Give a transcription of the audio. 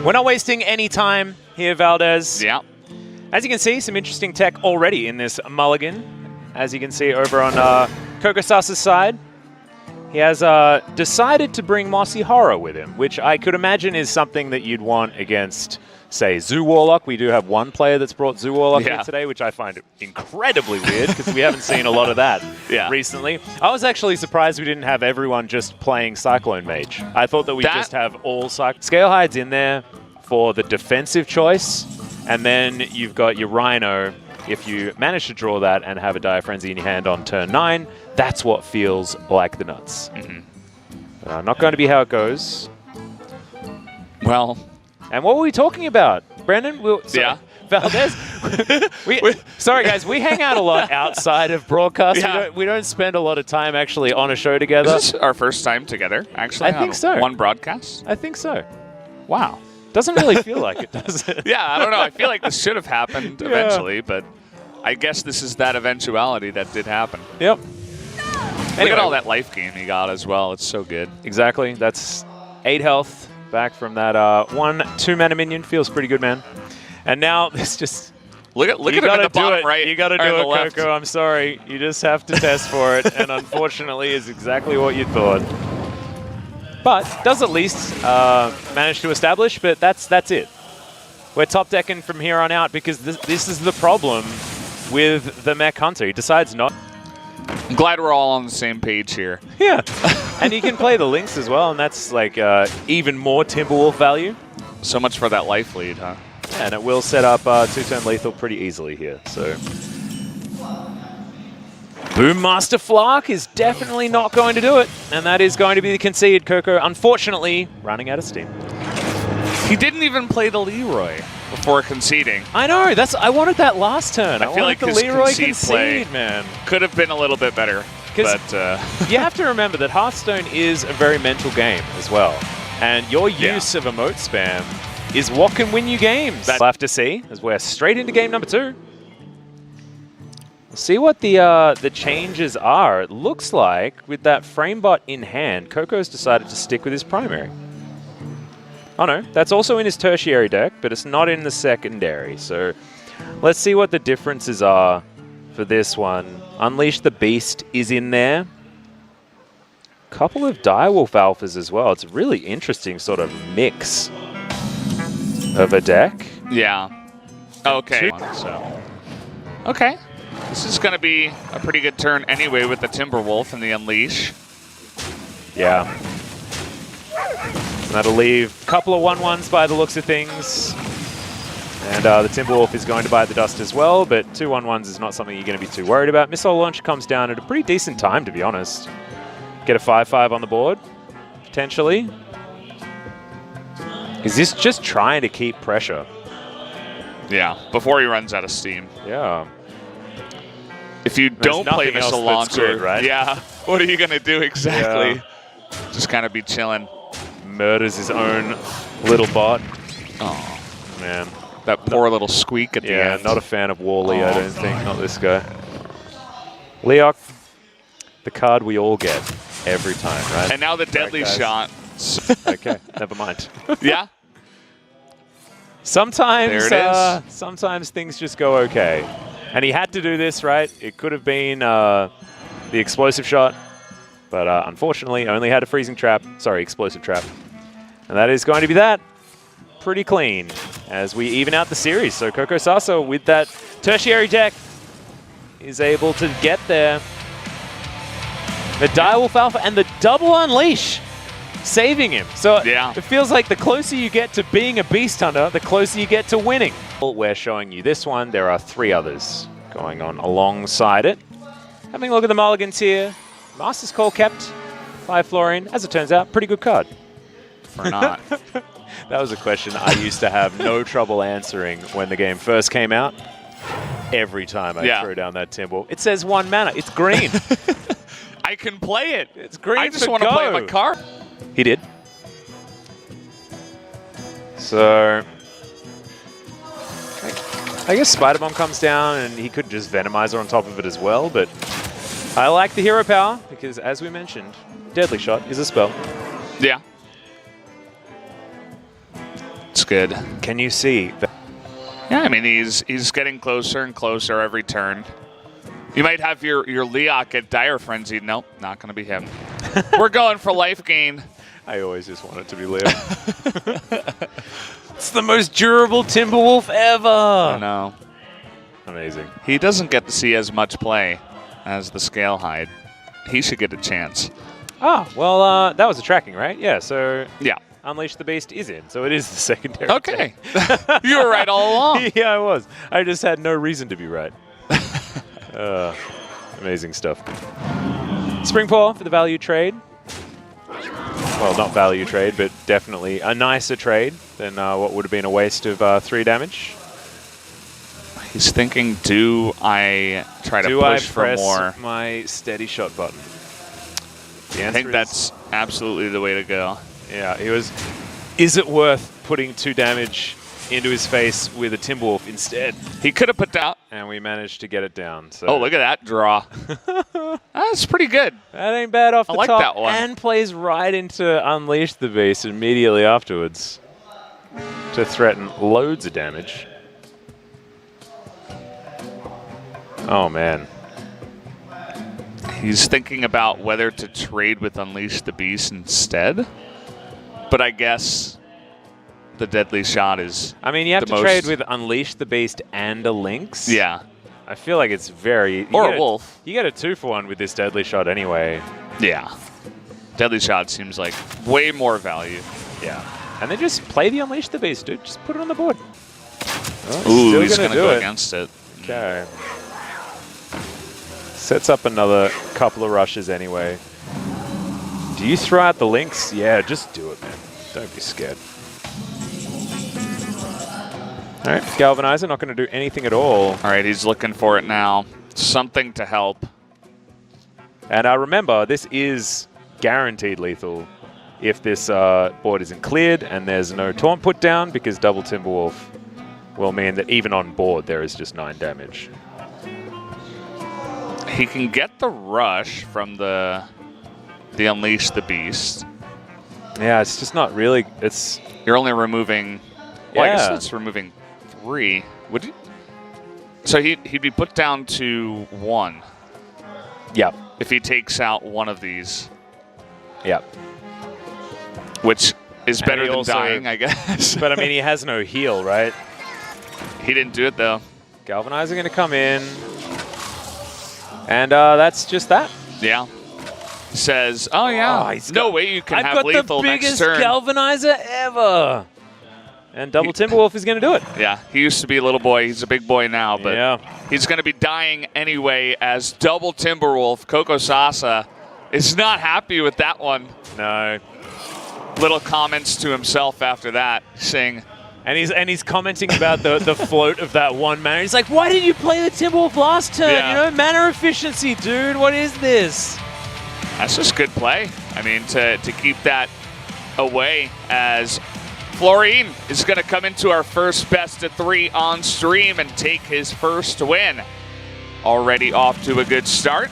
We're not wasting any time here, Valdez. Yeah. As you can see, some interesting tech already in this mulligan. As you can see over on Cocosasa's side, he has decided to bring Mossy Horror with him, which I could imagine is something that you'd want against, say, Zoo Warlock. We do have one player that's brought Zoo Warlock here today, which I find incredibly weird because we haven't seen a lot of that recently. I was actually surprised we didn't have everyone just playing Cyclone Mage. I thought that we'd just have all Scalehide's in there for the defensive choice, and then you've got your Rhino. If you manage to draw that and have a Dire Frenzy in your hand on turn 9, that's what feels like the nuts. Not going to be how it goes. Well, and what were we talking about, Brendan? Valdez. Sorry, guys. We hang out a lot outside of broadcast. We don't spend a lot of time actually on a show together. Is this our first time together, actually? I think so. One broadcast? I think so. Wow. Doesn't really feel like it, does it? Yeah, I don't know. I feel like this should have happened eventually, but I guess this is that eventuality that did happen. Yep. Look at all that life gain he got as well. It's so good. Exactly. That's 8 health back from that 1/2 mana minion. Feels pretty good, man. And now it's just... Look at him in the bottom right. You got to do it, Coco. I'm sorry. You just have to test for it. And unfortunately, is exactly what you thought. But does at least manage to establish, but that's it. We're top decking from here on out because this is the problem with the Mech Hunter. He decides not. I'm glad we're all on the same page here. Yeah. And you can play the Lynx as well, and that's like even more Timberwolf value. So much for that life lead, huh? Yeah, and it will set up 2-turn lethal pretty easily here. So Boommaster Flark is definitely not going to do it, and that is going to be the concede. Coco, unfortunately, running out of steam. He didn't even play the Leroy before conceding. I know. I wanted that last turn. I feel like the his Leroy concede, man. Could have been a little bit better. But you have to remember that Hearthstone is a very mental game as well, and your use of emote spam is what can win you games. We'll have to see as we're straight into game number 2. We'll see what the changes are. It looks like with that Framebot in hand, Coco's decided to stick with his primary. Oh no, that's also in his tertiary deck, but it's not in the secondary. So let's see what the differences are for this one. Unleash the Beast is in there. Couple of Direwolf Alphas as well. It's a really interesting sort of mix of a deck. Yeah. Okay. Okay. This is going to be a pretty good turn anyway with the Timberwolf and the Unleash. Yeah. And that'll leave a couple of 1/1s by the looks of things. And the Timberwolf is going to bite the dust as well, but 2 1/1s is not something you're going to be too worried about. Missile Launch comes down at a pretty decent time, to be honest. Get a 5/5 on the board, potentially. Is this just trying to keep pressure? Yeah, before he runs out of steam. Yeah. If you don't play Missile Launcher, right? Yeah, what are you going to do exactly? Yeah. Just kind of be chilling. Murders his own little bot. Oh, man. That poor little squeak at the end. Yeah, not a fan of Wally, I don't think. Not this guy. Leok, the card we all get every time, right? And now the deadly shot. Okay, never mind. Yeah. Sometimes, there it is. Sometimes things just go okay. And he had to do this, right? It could have been the explosive shot, but unfortunately only had a freezing trap. Sorry, explosive trap. And that is going to be that. Pretty clean as we even out the series. So Cocosasa with that tertiary deck is able to get there. The Direwolf Alpha and the double Unleash saving him. So it feels like the closer you get to being a Beast Hunter, the closer you get to winning. We're showing you this one. There are 3 others going on alongside it. Having a look at the mulligans here. Master's Call kept 5 fluorine. As it turns out, pretty good card. For not. That was a question I used to have no trouble answering when the game first came out. Every time I throw down that Timber. It says 1 mana. It's green. I can play it. It's green. I just want to play my card. He did. So I guess Spider Bomb comes down and he could just Venomizer on top of it as well, but I like the hero power because, as we mentioned, Deadly Shot is a spell. Yeah. It's good. Can you see? Yeah, I mean, he's getting closer and closer every turn. You might have your Leok at Dire Frenzy. Nope, not going to be him. We're going for life gain. I always just want it to be Leo. It's the most durable Timberwolf ever. I know. Amazing. He doesn't get to see as much play as the Scale Hide. He should get a chance. Ah, well, that was a tracking, right? Yeah, so Yeah. Unleash the Beast is in, so it is the secondary. Okay. You were right all along. Yeah, I was. I just had no reason to be right. Amazing stuff. Spring Paw for the value trade. Well, not value trade, but definitely a nicer trade than what would have been a waste of 3 damage. He's thinking, do I try to push for more? Do I press my steady shot button? The answer I think that's absolutely the way to go. Yeah, he was. Is it worth putting 2 damage into his face with a Timberwolf instead? He could have put down. And we managed to get it down. So. Oh, look at that draw. That's pretty good. That ain't bad off the like top. that one. And plays right into Unleash the Beast immediately afterwards to threaten loads of damage. Oh, man. He's thinking about whether to trade with Unleash the Beast instead. But I guess the Deadly Shot is I mean, you have to trade with Unleash the Beast and a Lynx. Yeah. I feel like it's very... Or a Wolf. You get a 2-for-1 with this Deadly Shot anyway. Yeah. Deadly Shot seems like way more value. Yeah. And then just play the Unleash the Beast, dude. Just put it on the board. Ooh, he's going to go against it. Okay. Sets up another couple of rushes anyway. Do you throw out the Lynx? Yeah, just do it, man. Don't be scared. All right, Galvanizer, not going to do anything at all. All right, he's looking for it now. Something to help. And remember, this is guaranteed lethal if this board isn't cleared and there's no taunt put down, because double Timberwolf will mean that even on board there is just 9 damage. He can get the rush from the Unleash the Beast. Yeah, it's just not really. You're only removing. Well, yeah. I guess it's removing 3. Would you? So he'd be put down to 1. Yep. If he takes out one of these. Yep. Which is better than also, dying, I guess. But I mean, he has no heal, right? He didn't do it though. Galvanizer going to come in. And that's just that. Yeah. Says, oh yeah, no way you can have lethal next turn. I've got the biggest Galvanizer ever. And double Timberwolf is going to do it. Yeah, he used to be a little boy. He's a big boy now, but yeah. He's going to be dying anyway as double Timberwolf. Cocosasa is not happy with that one. No. Little comments to himself after that, saying... And he's commenting about the float of that one mana. He's like, why did you play the Timberwolf last turn? Yeah. You know, mana efficiency, dude. What is this? That's just good play. I mean, to keep that away, as Fluorine is going to come into our first best of 3 on stream and take his first win. Already off to a good start.